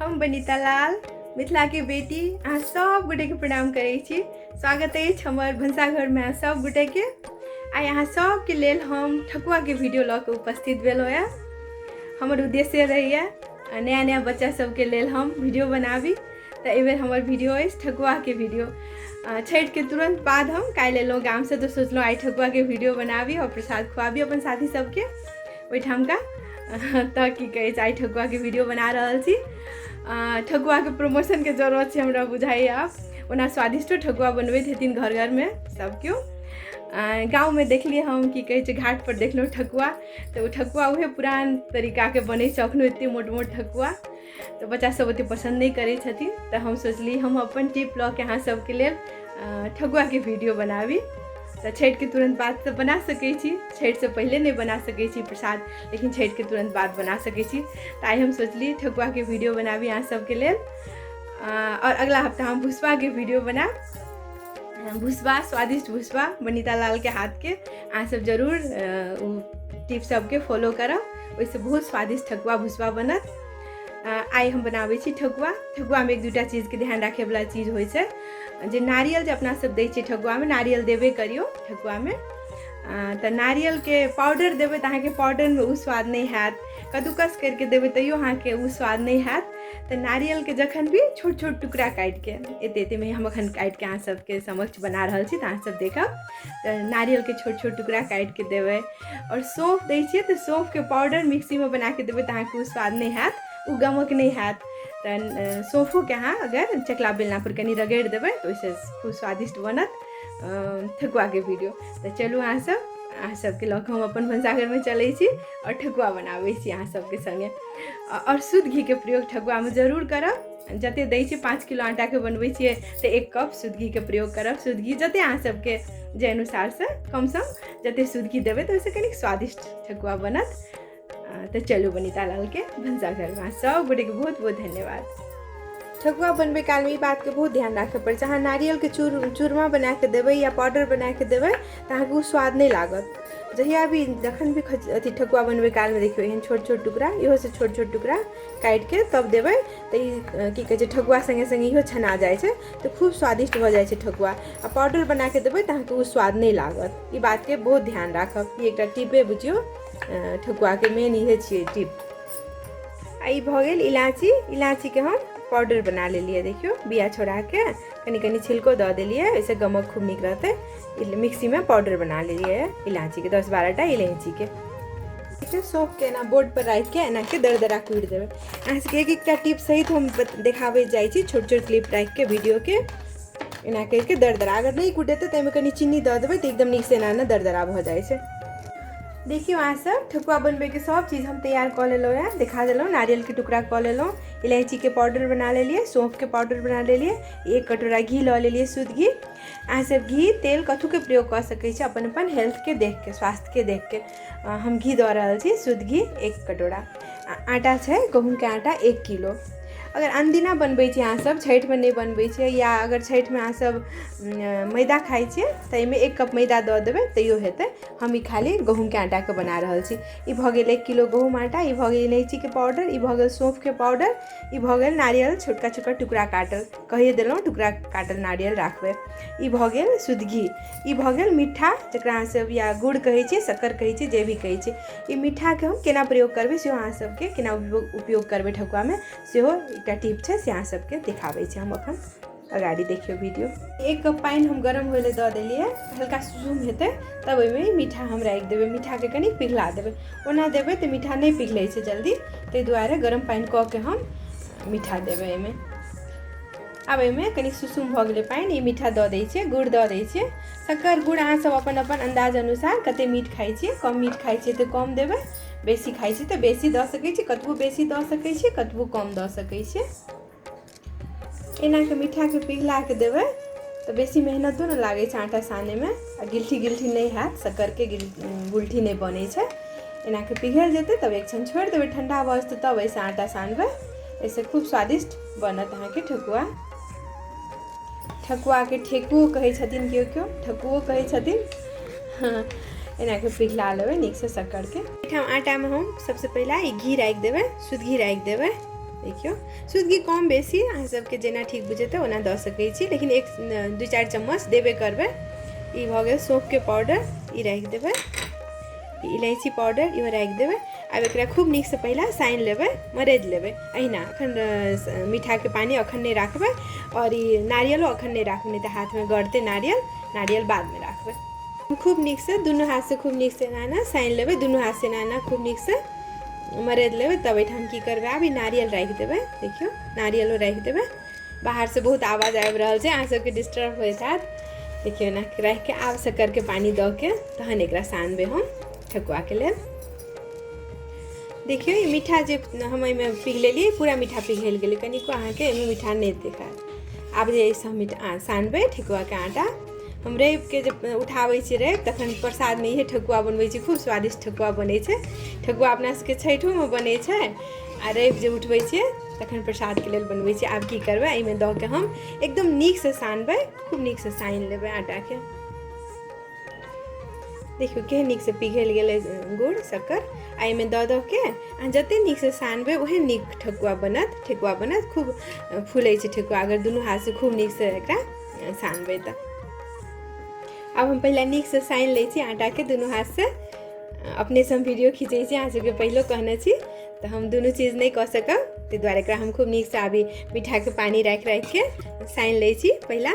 हम बनीता लाल मिथिला के बेटी अहाँ सब गोटे के प्रणाम करै छी। स्वागत है हमर भनसाघर में सब गोटे के। आई अहाँ सब के लेल हम ठकुआ के वीडियो ल के उपस्थित भेलो है। हमर उद्देश्य रही नया नया बच्चा सब के लेल हम वीडियो बनाबी। तो एहि बेर हमर वीडियो है ठकुआ के वीडियो। छठ के तुरंत बाद हम काल्हि एलहुँ गाम से, तो सोचलहुँ आई ठकुआ के वीडियो बनाबी और प्रसाद खुआबी अपन साथी सबके ओहिठाम का। तो की कहे आई ठकुआ के वीडियो बना रहल छी। ठकुआ के प्रमोशन के जरूरत है हमरा बुझाइए। आप ओना स्वादिष्टो ठकुआ बनबैत हेथिन घर घर में सब क्यों। गाँव में देखलिए हम की कहे घाट पर देखलो ठकुआ, तो ठकुआ उहे पुरान तरीका के बने अखनो एते मोट मोट ठकुआ, तो बच्चा सब ओते पसंद नहीं करे छथिन। तो हम सोचली हम अपन टिप लऽ के अहाँ सबके लेल ठकुआ के वीडियो बनाबी। तो छठ के तुरंत बाद तो बना सकै छी, छठ से पहले नहीं बना सकै छी प्रसाद, लेकिन छठ के तुरंत बाद बना सकै छी। तो आई हम सोचली ठकुआ के वीडियो बनाबी अहाँ सबके लेल। और अगला हफ्ता हम भुसबा के वीडियो बना। भुसबा स्वादिष्ट भुसबा बनीता लाल के हाथ के अहाँ सब जरूर टिप सबके फॉलो करब, ओहिसे बहुत स्वादिष्ट ठकुआ भुसबा बनत। आई हम बनाबै छी ठकुआ। ठकुआ में एक दूटा चीज के ध्यान रखे वाला चीज होइ छै, जे नारियल जे अपना सब दै छियै ठकुआ में, नारियल देबे करियो ठकुआ में। तो नारियल के पाउडर देबै तो अहाँ के पाउडर में उ स्वाद नहीं हैत, कद्दूकस करके देबै तैयो अहाँ के उ स्वाद नहीं हैत। तो नारियल के जखन भी छोट छोट टुकड़ा काट के एते में हम अखन काट के अहाँ सबके समक्ष बना रहल छी, तो अहाँ सब देखब। तो नारियल के छोट छोट टुकड़ा काट के देबै। और सौंफ दै छियै तो सौंफ के पाउडर मिक्सी में बना के देबै तो अहाँ के उ स्वाद नहीं हैत, उ गमक नहीं हैत। तो सौंफो के अहाँ अगर चकला बेलना पर कनी रगड़ देबै तो ओहिसे खूब स्वादिष्ट बनत ठकुआ के वीडियो। तो चलू अहाँ सबके लऽ कऽ हम अपन भनसाघर में चलै छी और ठकुआ बनाबै छी अहाँ सबके संगे। और शुद्ध घी के प्रयोग ठकुआ में जरूर करब। जते दै छी 5 किलो आटा के बनबै छियै तो 1 कप शुद्ध घी के प्रयोग करब। शुद्ध घी जते अहाँ सबके जे अनुसार से कम सम जते शुद्ध घी देबै तो ओहिसे कनी स्वादिष्ट ठकुआ बनत। तो चलू बनीता लाल के भनसाघर में सब गोटे के बहुत बहुत धन्यवाद। ठकुआ बनबे काल में बात के बहुत ध्यान रखे पड़े। अहाँ नारियल के चूरमा बना के देबै या पाउडर बना के देबै तो अहाँ के उ स्वाद नहीं लागत। जहिया भी जखन भी अथी ठकुआ बनबे काल में देखियो एहन छोट छोट टुकड़ा, इहो से छोट छोट टुकड़ा काट के तब देबै तो की कहे छै ठकुआ संगे संगे इहो छना जाय छै, तो खूब स्वादिष्ट भ जाय छै ठकुआ। आ पाउडर बना के देबै तो अहाँ के उ स्वाद नहीं लागत। ई बात के बहुत ध्यान राखब। ई एकटा टिपे बुझियो ठकुआ के मेन इहे छियै टिप। आई भ गेल इलायची। इलायची के हम पाउडर बना लेलिए, देखियो बिया छोड़ा के कनी कनी छिलको दऽ देलिए, ऐसे गमक खूब नीक रहते। मिक्सी में पाउडर बना लेलिए इलायची के 10-12टा इलायची के। देखियो सौंफ के एना बोर्ड पर रख के एना के दरदरा कूट देबै। अहाँ सबके एक एकटा टिप सहित हम देखाबै जाइ छी, छोट छोट क्लिप रख के वीडियो के एना करके दरदरा। अगर नहीं कूटेते तो एहिमे कनी चीनी दऽ देबै तो एकदम नीक से एना दरदरा भऽ जाइ छै। देखियो अहाँ सब ठकुआ बनबे के सब चीज हम तैयार कऽ लेलहुँ है, दिखा देलहुँ। नारियल के टुकड़ा कऽ लेलहुँ, इलायची के पाउडर बना लेलिए, सौंफ के पाउडर बना लेलिए, 1 कटोरा घी लऽ लेलिए शुद्ध घी। अहाँ सब घी तेल कथू के प्रयोग कर सकै छी अपन अपन हेल्थ के देख के, स्वास्थ्य के देख के। हम घी दऽ रहल छी शुद्ध घी 1 कटोरा। आटा छै गहूँम के आटा 1 किलो। अगर अनदिना बनबै छी अहाँ सब, छठ में नहीं बनबै छी, या अगर छठ में अहाँ सब मैदा खाइ छियै तो एहिमे 1 कप मैदा दऽ देबै तैयो हेतै। हम ई खाली गहूँम के आटा के बना रहल छी। ई भऽ गेल 1 किलो गहूँम आटा, ई भऽ गेल इलायची के पाउडर, ई भऽ गेल सौंफ के पाउडर, ई भऽ गेल नारियल छोटका छोटका टुकड़ा काटल, कहिए देलहुँ टुकड़ा काटल नारियल राखबै। ई भऽ गेल शुद्ध घी, ई भऽ गेल मीठा जकरा अहाँ सब या गुड़ कहै छियै, शक्कर कहै छियै, जे भी कहै छियै। ई मीठा के हम केना प्रयोग करबै सेहो अहाँ सबके केना उपयोग करबै ठकुआ में सेहो एकटा टिप छै, से अहाँ सबके दिखाबै छी हम अखन। अगाड़ी देखियो वीडियो। 1 कप पानी हम गरम होय ले दऽ देलिए, हल्का सुसुम हेतै तब ओहिमे मीठा हम राखि देबै। मीठा के कनी पिघला देबै, ओना देबै तऽ मीठा नहीं पिघलै छै जल्दी, ताहि दुआरे गरम पानी कऽ के हम मीठा देबै एहिमे। आब एहिमे कनी सुसुम भऽ गेलै पानी, ई मीठा दऽ दै छियै, गुड़ दऽ दै छियै। शक्कर गुड़ अहाँ सब अपन अपन अंदाज अनुसार कते मीठ खाइ छियै, कम मीठ खाइ छियै तऽ कम देबै, बेसी खाइ छी तऽ बेसी दऽ सकै छी, कतबो बेसी दऽ सकै छी, कतबो कम दऽ सकै छी। एना के मीठा के पिघला के देबै तो बेसी मेहनतो न लागे छै आटा साने में, आ गिलठी गिलठी नहीं हैत, शक्कर के गुलठी नहीं बनै छै। एना के पिघल जेतै तब एक क्षण छोड़ि देबै, ठंडा भऽ जेतै तब ऐसे आटा सानबै, ऐसे खूब स्वादिष्ट बनत अहाँ के ठकुआ। ठकुआ के ठेकुओ कहै छथिन केओ केओ, ठकुओ कहै छथिन। एना के पिघला लेबै नीक से शक्कर के। एहिठाम आटा में हम सबसे पहले घी राखि देबै, शुद्ध घी राखि देबै। देखियो शुद्ध घी कम बेसी अहाँ सबके जेना ठीक बुझेतै ओना दऽ सकै छी, लेकिन 1-2-4 चम्मच देबे करबै। ई भऽ गेल सौंफके पाउडर, ई राखि देबै। इलायची पाउडर इहो राखि देबै। आब एकरा खूब नीकसँ पहिला सानि लेबै, मरदि लेबै अहिना। एखन मीठाके पानी एखन नहि राखबै, और ई नारियलो एखन नहि राखबै, नहीं तऽ हाथमे गड़तै नारियल बादमे राखबै। खूब नीकसँ दुनू हाथसँ खूब नीकसँ एना सानि लेबै, दुनू हाथसँ एना खूब नीकसँ मरदि लेबै। तब एहिठाम की करबै, आब ई नारियल राखि देबै। देखियौ नारियलो राखि देबै। बाहरसँ बहुत आवाज आबि रहल छै, अहाँ सबके डिस्टर्ब होइत हैत। देखियौ एना राखिके आब शक्करके पानी दऽ के तहन एकरा सानबै हम ठकुआके लेल। देखियौ ई मीठा जे हम एहिमे पिघलेलियै, पूरा मीठा पिघलि गेलै, कनिको अहाँके एहिमे मीठा नहि देखायत। आब जे एहिसँ हम सानबै ठकुआके आटा, हम रविके जब उठाबै छियै रवि, तखन प्रसादमे इहे ठकुआ बनबै छी। खूब स्वादिष्ट ठकुआ बनै छै। ठकुआ अपना सबके छठिओमे बनै छै, आ रवि जे उठबै छियै तखन प्रसादके लेल बनबै छियै। आब की करबै, एहिमे दऽ के हम एकदम नीकसँ सानबै, खूब नीकसँ सानि लेबै आटाके। देखियौ केहन नीकसँ पिघलि गेलै गुड़ शक्कर। आ एहिमे दऽ के अहाँ जतेक नीकसँ सानबै ओहन नीक ठकुआ बनत। खूब फूलै छै ठकुआ अगर दुनू हाथसँ खूब नीकसँ एकरा सानबै तऽ। अब हम पहले नीकसँ सानि लै छी आटाके दुनू हाथसँ। अपनेसँ हम वीडियो खींचै छी, अहाँ सबके पहिलो कहने छी, तऽ हम दुनू चीज नहि कऽ सकब, ताहि दुआरे एकरा हम खूब नीकसँ अभी मीठाके पानी राखि के सानि लै छी। पहिला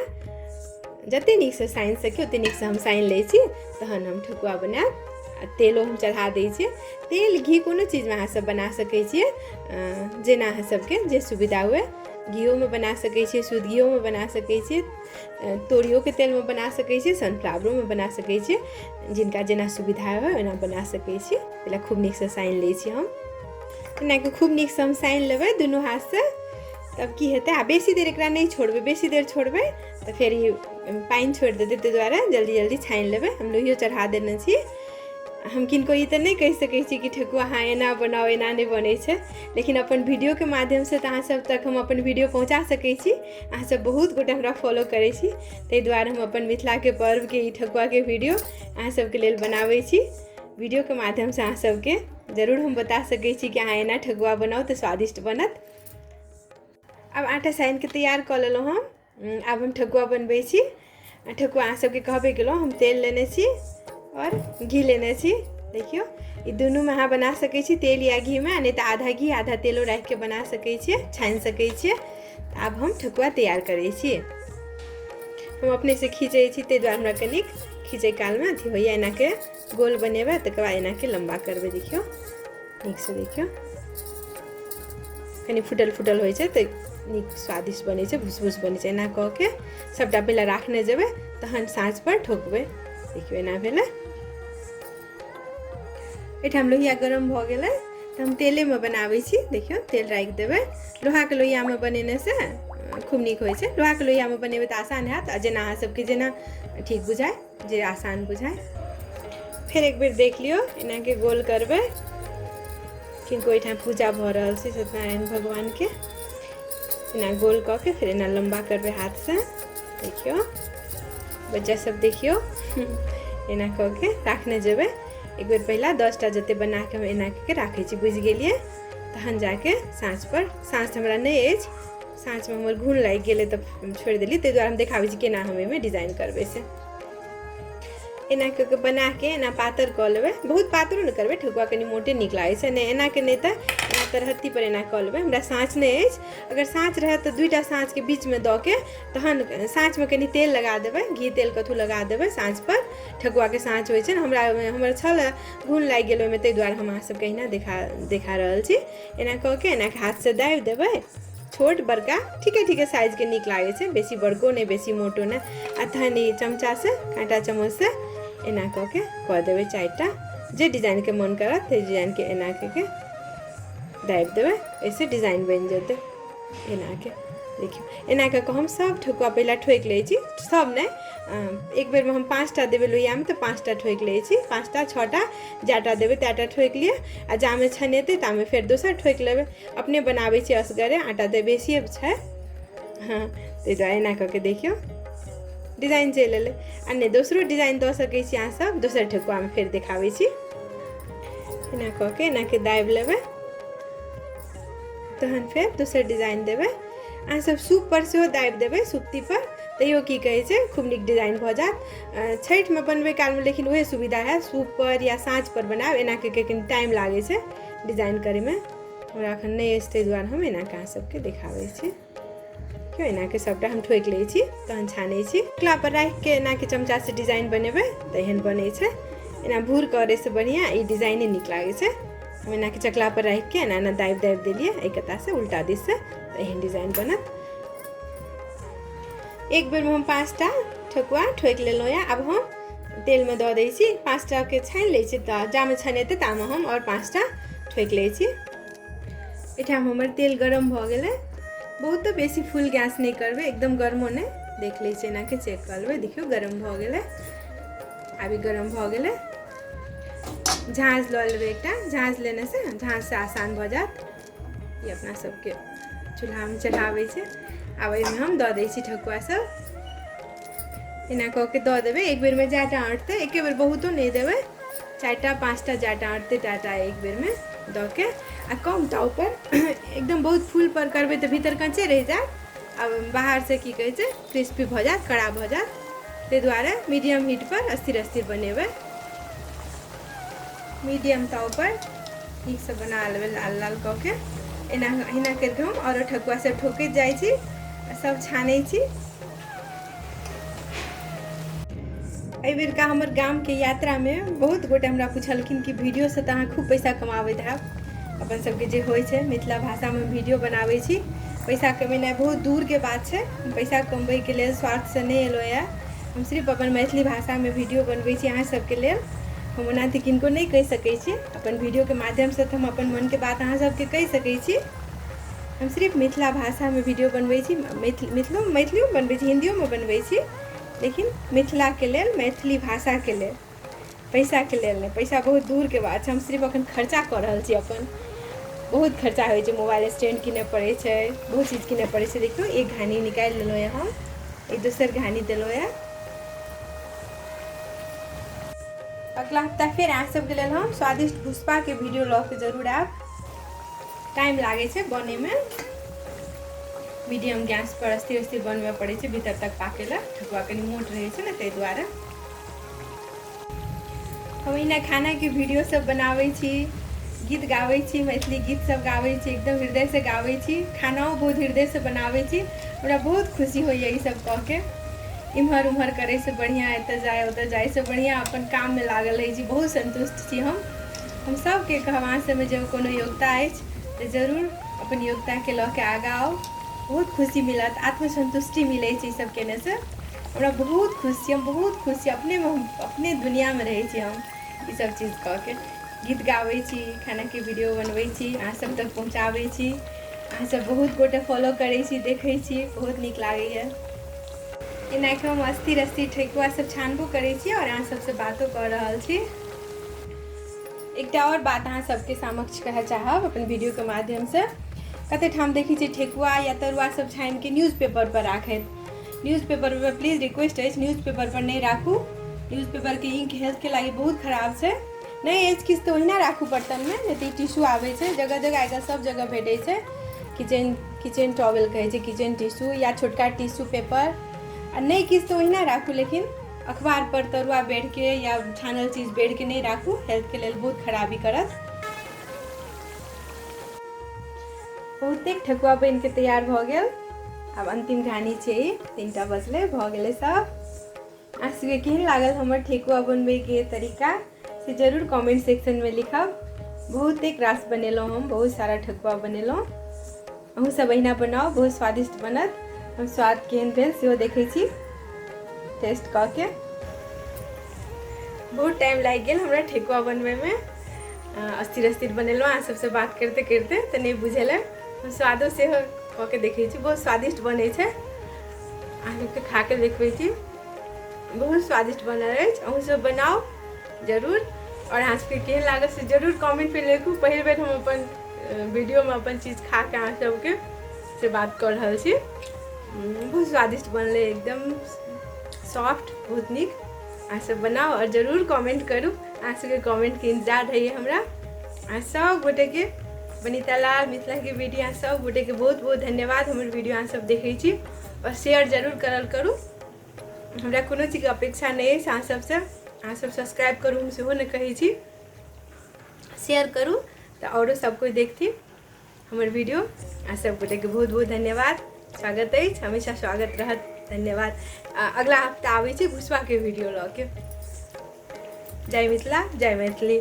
जतेक नीकसँ सानि सकी ओतेक नीकसँ हम सानि लै छी, तहन हम ठकुआ बनायब। आ तेलो हम चढ़ा दै छियै। तेल घी कोनो चीजमे अहाँसब बना सकै छियै, जेना अहाँ सबके जे सुविधा हुए। घीओमे बना सकै छियै, शुद्ध घीओमे बना सकै छियै, तोरियोके तेलमे बना सकै छियै, सनफ्लावरोमे बना सकै छियै, जिनका जेना सुविधा होइ ओना बना सकै छियै। पहिले खूब नीकसँ सानि लै छी हम। एनाके खूब नीकसँ हम सानि लेबै दुनू हाथसँ। तब की हेतै, आ बेसी देर एकरा नहि छोड़बै, बेसी देर छोड़बै तऽ फेर ई पानि छोड़ि देतै, ताहि दुआरे जल्दी छानि लेबै। हम लोहियो चढ़ा देने छी। हम किनको ई तऽ नहि कहि सकै छी कि ठकुआ अहाँ एना बनाउ, एना नहि बनै छै, लेकिन अपन वीडियोके माध्यमसँ तऽ अहाँ सब तक हम अपन वीडियो पहुँचा सकै छी। अहाँसब बहुत गोटे हमरा फॉलो करै छी, ताहि दुआरे हम अपन मिथिलाके पर्वके ई ठकुआके वीडियो अहाँ सबके लेल बनाबै छी। वीडियोके माध्यमसँ अहाँ सबके जरूर हम बता सकै छी कि अहाँ एना ठकुआ बनाउ तऽ स्वादिष्ट बनत। आब आटा सानि के तैयार कऽ लेलहुँ हम। आब हम ठकुआ बनबै छी। ठकुआ अहाँ सबके कहबे केलहुँ, हम तेल लेने छी और घी लेने छी। देखियौ ई दुनूमे अहाँ बना सकै छी, तेल या घीमे, नहीं तऽ आधा घी आधा तेलो राखि के बना सकै छियै, छानि सकै छियै। आब हम ठकुआ तैयार करै छी। हम अपनेसँ खींचै छी, ताहि दुआरे हमरा कनिक खींचै कालमे अथी होइए। एनाके गोल बनेबै, तकर बाद एनाके लम्बा करबै। देखियौ नीकसँ देखियौ, कनि फुटल होइ छै तऽ नीक स्वादिष्ट बनै छै, भुस बनै छै। एना कऽ के सभटा पहिले राखने जेबै, तहन साँचपर ठोकबै। देखियौ एना भेलै। एहिठाम लोहिया गरम भऽ गेलै तऽ हम तेलेमे बनाबै छी। देखियौ तेल राखि देबै। लोहाके लोहियामे बनेनेसँ खूब नीक होइ छै। लोहाके लोहियामे बनेबै तऽ आसान हैत, आ जेना अहाँ सबके जेना ठीक बुझाय, जे आसान बुझाय। फेर एक बेर देख लियौ, एनाके गोल करबै। किनको एहिठाम पूजा भऽ रहल छै सत्यनारायण भगवानके। एना गोल कऽ के फेर एना लम्बा करबै हाथसँ। देखियौ बच्चा सब देखियौ एना कऽ के राखने जेबै। एक बेर पहिला 10टा जतेक बना के हम एना के राखै छी, बुझि गेलिए। तहन जाके साँचपर, साँच हमरा नहि अछि, साँचमे हमर घून लागि गेलै तऽ छोड़ि देली। ताहि दुआरे हम देखाबै छी केना हम एहिमे डिजाइन करबै से। एना कऽ के बना के एना पातर कऽ लेबै। बहुत पातरो नहि करबै, ठकुआ कनि मोटे नीक लागै छै। नहि एना के नहीं तऽ एना तरहत्ती पर एना कऽ लेबै। हमरा साँच नहि अछि, अगर साँच रहत तऽ 2टा साँचके बीचमे दऽ के तहन साँचमे कनि तेल लगा देबै, घी तेल कथू लगा देबै साँचपर। ठकुआके साँच होइ छै ने, हमर छल घून लागि गेल ओहिमे, ताहि दुआरे हम अहाँ सबके अहिना देखा रहल छी। एना कऽ के एना हाथसँ दाबि देबै। छोट बड़का ठीके साइजके नीक लागै छै, बेसी बड़को नहि बेसी मोटो नहि। आ तहन ई चमचासँ, काँटा चम्मचसँ एना कऽ के कऽ देबै 4टा। जे डिजाइनके मोन करत ताहि डिजाइनके एना कऽ के दाबि देबै, एहिसँ डिजाइन बनि जेतै एनाके। देखियौ एना कऽ के हम सब ठकुआ पहिला ठोकि लै छी। सब नहि, एक बेरमे हम 5टा देबै लोहियामे तऽ 5टा ठोकि लै छी। 5टा 6टा जएटा देबै तएटा ठोकि लिअ, आ जामे छनेतै तामे फेर दोसर ठोकि लेबै। अपने बनाबै छी असगरे, आटा तऽ बेसिए छै, हाँ, ताहि दुआरे एना कऽ के देखियौ डिजाइन चलि एलै। आ नहि दोसरो डिजाइन दऽ सकै छी अहाँसब, दोसर ठकुआमे फेर देखाबै छी। एना कऽ के एनाके दाबि लेबै। तहन फेर दोसर डिजाइन देबै। अहाँ सब सूप पर सेहो दाबि देबै सुप्ती पर, तैयो की कहै छै खूब नीक डिजाइन भऽ जायत। छठिमे बनबै कालमे लेकिन उहे सुविधा है, सूप पर या साँझ पर बनायब एना के कनि टाइम लागै छै डिजाइन करैमे। हमरा एखन नहि अछि, ताहि दुआरे हम एना के अहाँ सबके देखाबै छी। क्यों एना के सबटा हम ठोकि लै छी, तहन छानै छी। चकला पर राखि के एना के चमचा से डिजाइन बनेबै तऽ एहन बनै छै। एना भूर करे से बढ़िया ई डिजाइने नीक लागै छै। हम एना के चकला पर राखि के एना एना दाबि दाबि देलियै एहि कता से उल्टा दिस से, तऽ एहन डिजाइन बनत। एक बेर में हम 5टा ठकुआ ठोकि लेलहुँ यऽ। आब हम तेल में दऽ दै छी, 5टा के छानि लै छी, तऽ जामे छनेतै तामे हम और 5टा ठोकि लै छी। एहिठाम हमर तेल गरम भऽ गेलै। बहुत बेसी फुल गैस नहीं करबै, एकदम गरमो नहीं, देख लै छी एना के चेक कर लेबै। देखियो गरम भऽ गेलै, अभी गरम भऽ गेलै। झाँझ लऽ लेबै एकटा, झाँझ लेने से झाँझ से आसान भऽ जायत। ये अपना सबके चूल्हा में चढ़ाबै छै। आब एहिमे हम दऽ दै छी ठकुआ सब, एना कऽ के दऽ देबै। एक बेर में जाटा अँटतै, एके बेर बहुतो नहीं देबै, 4टा 5टा जाटा अँटतै टाटा एक बेर में दऽ के। आ कम ताव पर एकदम बहुत फुल पर करबै तऽ भीतर कच्चे रहि जायत, अब बाहर से की कहै छै क्रिस्पी भऽ जायत, कड़ा भऽ जायत। ताहि दुआरे मीडियम हीट पर स्थिर स्थिर बनेबै। मीडियम ताव पर ठीक से बना लेबै लाल लाल कऽ के। एना एना करके हम और ठकुआ सब ठोकैत जाइ छी, सब छानै छी। एहि बेरका हमर गाम के यात्रा में बहुत गोटे हमरा पूछलखिन कि वीडियो से तऽ अहाँ खूब पैसा कमाबैत हैब। अपन सबके जे होइ छै मिथिला भाषा में वीडियो बनाबै छी, पैसा कमेनाइ बहुत दूर के बात छै। पैसा कमबै के लेल स्वार्थ से नहीं एलो है। हम सिर्फ अपन मैथिली भाषा में वीडियो बनबै छी अहाँ सबके लेल। हम ओना तऽ किनको नहीं कहि सकै छी, अपन वीडियो के माध्यम से तऽ हम अपन मन के बात अहाँ सबके कहि सकै छी। हम सिर्फ मिथिला भाषा में वीडियो बनबै छी, मैथिलियो बनबै छी, हिंदियो में बनबै छी, लेकिन मिथिला के लेल, मैथिली भाषा के लेल, पैसा के लेल नहीं। पैसा बहुत दूर के बात छै। हम सिर्फ अखन खर्चा कऽ रहल छी अपन, बहुत खर्चा होइ छै, मोबाइल स्टैंड किने पड़ै छै, बहुत चीज किने पड़ै छै। देखियो एक घानी निकालि लेलहुँ यऽ हम, एक दोसर घानी देलहुँ यऽ। अगला हफ्ता फिर अहाँ सबके लेल हम स्वादिष्ट भुसबा के वीडियो लऽ के जरूर आयब। टाइम लागै छै बने में, मीडियम गैस पर स्थिर स्थिर बनबे पड़ै छै भीतर तक पाके ला। ठकुआ कनि मोट रहै छै ने, ताहि दुआरे। हम इना खाना के वीडियो सब बनाबै छी, गीत गाबै छी, मैथिली गीत सब गाबै छी, एकदम हृदय से गाबै छी। खानाओ बहुत हृदय से बनाबै छी। हमरा बहुत खुशी होइए ई सब कऽ के। इम्हर उम्हर करे से बढ़िया, एतऽ जाए ओतऽ जाए से बढ़िया अपन काम में लागल रहै छी। बहुत संतुष्ट छी हम सबके कहब अहाँ सबमे जब कोनो योग्यता अछि तऽ जरूर अपन योग्यता के लऽ के आगाँ आउ। बहुत खुशी मिलत, आत्मसंतुष्टि मिलै छै ई सब केने से। हमरा बहुत खुशी, हम बहुत खुशी, अपने दुनिया में रहै छी हम ई सब चीज कऽ के। गीत गाबै छी, खाना के वीडियो बनबै छी, अहाँ सब तक पहुँचाबै छी। अहाँ सब बहुत गोटे फॉलो करै छी, देखै छी, बहुत नीक लागैए। एना के हम अस्थिर अस्थिर ठकुआ सब छानबो करै छी और अहाँ सबसे बातो कऽ रहल छी। एकटा और बात अहाँ सबके समक्ष कहऽ चाहब अपन वीडियो के माध्यम से। कते ठाम देखै छी ठेकुआ या तरुआ सब छानि के न्यूज़पेपर पर राखैत। न्यूज़पेपर पर प्लीज रिक्वेस्ट अछि, न्यूज़पेपर पर नहीं राखू। न्यूज़पेपर के इंक हेल्थ के लागि बहुत खराब छै। नहीं अछि किछु तऽ ओहिना राखू बर्तन में, नहीं तऽ टिश्यू आबै छै जगह जगह, आइकाल्हि सब जगह भेटै छै। किचन टॉवेल कहै छै, किचन टिश्यू या छोटका टिश्यू पेपर। आ नहीं किछु तऽ ओहिना राखू, लेकिन अखबार पर तरुआ बेर के या छानल चीज बेर के नहीं राखू, हेल्थ के लेल बहुत खराबी करत। बहुते ठकुआ बनि के तैयार भऽ गेल। आब अंतिम घानी छै ई, 3टा बचले, भऽ गेलै सब। अहाँ सबके केहन लागल हमर ठेकुआ बनबै के तरीका से जरूर कमेंट सेक्शन में लिखब। बहुते रास बनेलहुँ हम, बहुत सारा ठकुआ बनेलहुँ। अहूँ सब अहिना बनाउ, बहुत स्वादिष्ट बनत। हम स्वाद केहन भेल सेहो देखै छी टेस्ट कऽ के। बहुत टाइम लागि गेल हमरा ठेकुआ बनबै में, अस्थिर अस्थिर बनेलहुँ। अहाँ सबसे बात करते करते तऽ नहीं बुझल है। हम स्वादो सेहो कऽ के देखै छी, बहुत स्वादिष्ट बनै छै। अहाँ सबके खा के देखबै छी, बहुत स्वादिष्ट बनल अछि। अहूँ सब बनाउ जरूर, और अहाँ सबके केहन लागल से जरूर कमेंट पे लिखू। पहिल बेर हम अपन वीडियो में अपन चीज खा के अहाँ सबके से बात कर रहल छी। बहुत स्वादिष्ट बनले, एकदम सॉफ्ट, बहुत नीक। अहाँ सब बनाओ और जरूर कमेंट करू। अहाँ सबके कमेंट के इंतजार रहिए हमरा। अहाँ सब गोटे के वनिता लाल मिथिला के बेटी अहाँ सब गोटे के बहुत बहुत धन्यवाद। हमर वीडियो अहाँ सब देखै छी और शेयर जरूर करल करू। हमरा कोनो चीज के अपेक्षा नहीं है अहाँ सबसे। अहाँ सब सब्सक्राइब करू हम सेहो नहीं कहै छी, शेयर करू तो औरो सब कोई देखती हमर वीडियो। अहाँ सब गोटे के बहुत बहुत धन्यवाद। स्वागत है, हमेशा स्वागत रहत। धन्यवाद। अगला हफ्ता आबै छी भुसबा के वीडियो लऽ के। जय मिथिला, जय मैथिली।